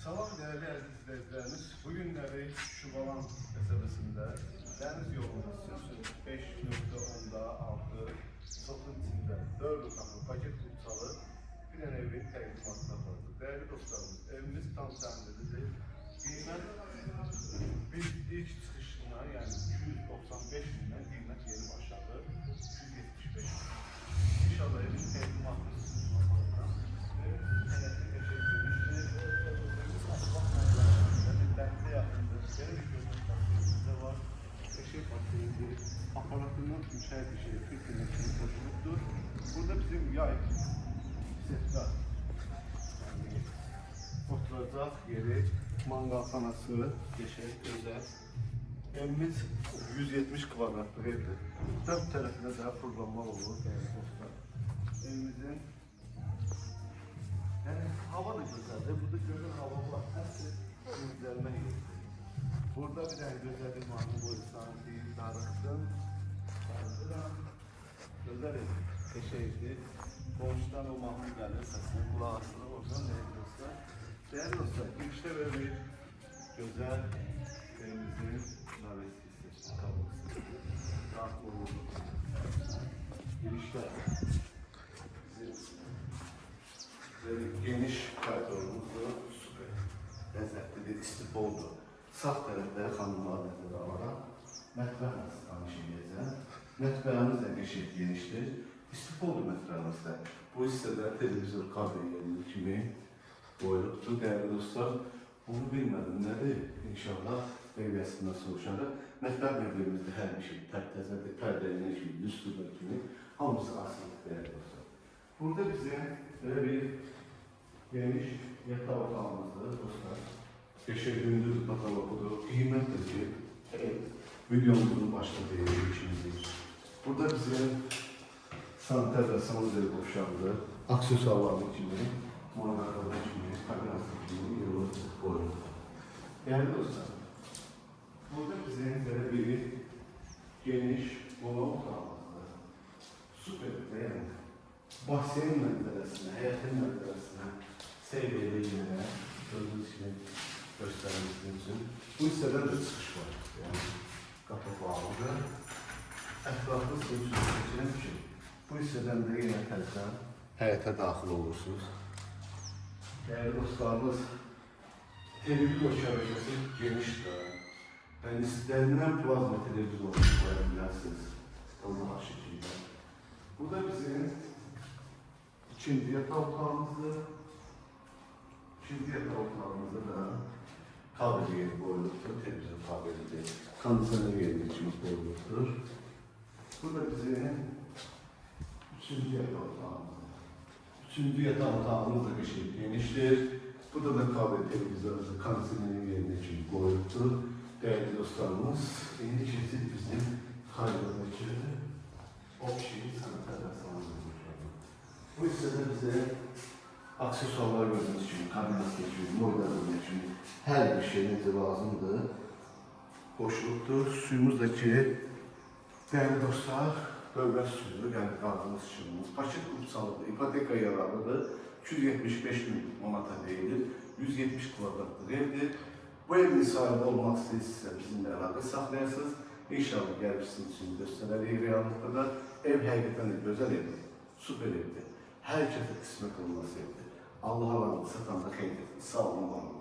Salam değerli əziz izləyicilərimiz. Bugünləri Şubalan qəsəbəsində dəniz yolunun 5.10'da sotun içində 4 otaqlı paket kursalı bir dənə evin təqdimatına apardı. Değerli dostlarımız, evimiz tam təmirlidir. Qiymət biz ilk çıxışına, yəni 295 bindən qiymət yeni başladı. 275 bin. İnşallah evin təqdimatını aparatından müşahit bir şey, Türkiye'nin için koşuluktur. Burada bizim yay, setler, yani oturacak yeri, mangal sanası, geçer, özel. Evimiz 170 kvadratlık evdir. Dört tarafında daha programlar olur değerli dostlar. Evimizin yani hava da güzeldir. Burada görün hava var. Hepsi güzelme yeri. Burada bir tane güzel bir mahmur boyutan değil, darıktım. Özel ev, keşeydi. Komşudan o mahmur gelir, sesine kulağı asılır. Oradan değerli dostlar. Değerli dostlar, girişte böyle bir güzel evimizin davetiyyesi, kablosu. Rahat olur. Girişte böyle geniş koridorumuzda süper lezzetli bir istif oldu. Sağ tərəfdə xanımlar nəzərə alaraq mətbəxlə tanışlayacağız. Mətbəximiz də qəşəng genişdir. İstifol mətbəximizdə bu hissədə televizor kabel yerli kimi qoyulubdur. Değerli dostlar, bunu bilmədim nədir? İnşallah meyvəsindən soruşarıq. Mətbəx mövqeyimizdə hər bir şey təzədir, pərdəyinə kimi, düsturlar kimi hamısı asılıdır değerli dostlar. Burada bizim böyle bir geniş yatağı otağımızdır dostlar. Geçen gündüz katalogudur, kıymetli ki videomuzun başladığı işimizdir. Burada bizim saniter ve sanuzeli boşaldı, aksesuarlarının kimi, monogramların kimi, kabinasının kimi yolu koyuldu. Değerli dostlar, burada bizim böyle bir geniş mola otağımızdır. Süper yani. Bahseyin mənzərəsinə, həyətin mənzərəsinə, seviyeli yerə, gördüyünüz kimi göstərmemiz üçün. Bu hissədən də çıxış var. Yəni, qapı bağlıdır. Ətraflı sürücü seçilən ki, bu hissədən də yenə tərəfdən həyətə daxil olursunuz. Değerli dostlarımız, televizor şəbəkəsi genişdir. Yəni, istənilən plazma televizor qoya bilərsiniz. Allah şəkildə. Bu da bizim ikinci yatağı otağımızdır. İkinci yatağı otağımızda da kabel yeri koyulubdur. Televizyon kabelidir. Kondisyoner yeri için koyulubdur. Bu da bizim üçüncü yatağı otağımızdır. Üçüncü yatağı otağımız da bir şey geniştir. Burada da kabel televizyonumuzda kondisyoner yeri için koyulubdur. Değerli dostlarımız, yeni kesit bizim kaydırmacı opşiyi sanatlarla sağlıyoruz. Bu hissede bize aksesuarlar gördüğünüz için, kabinası için, moylarının için her bir şeyiniz lazımdır. Boşluktur. Suyumuzdaki değerli dostlar, dövbe suyu, yani gazımız, çırımız, paket kursalıdır, ipoteka yararlıdır. 275 bin manata değildir. 170 kvadratlık evdir. Bu evin sahibi olmak istəyirsə bizimle əlaqə saxlayasınız. İnşallah gəlib sizin için göstərərik reallıqda da. Ev həqiqətən də gözəl evdir, süper evdir. Hər kəsə qismət olması evdir. Allah alanı satanda xeyir etsin. Sağ olun, var olun.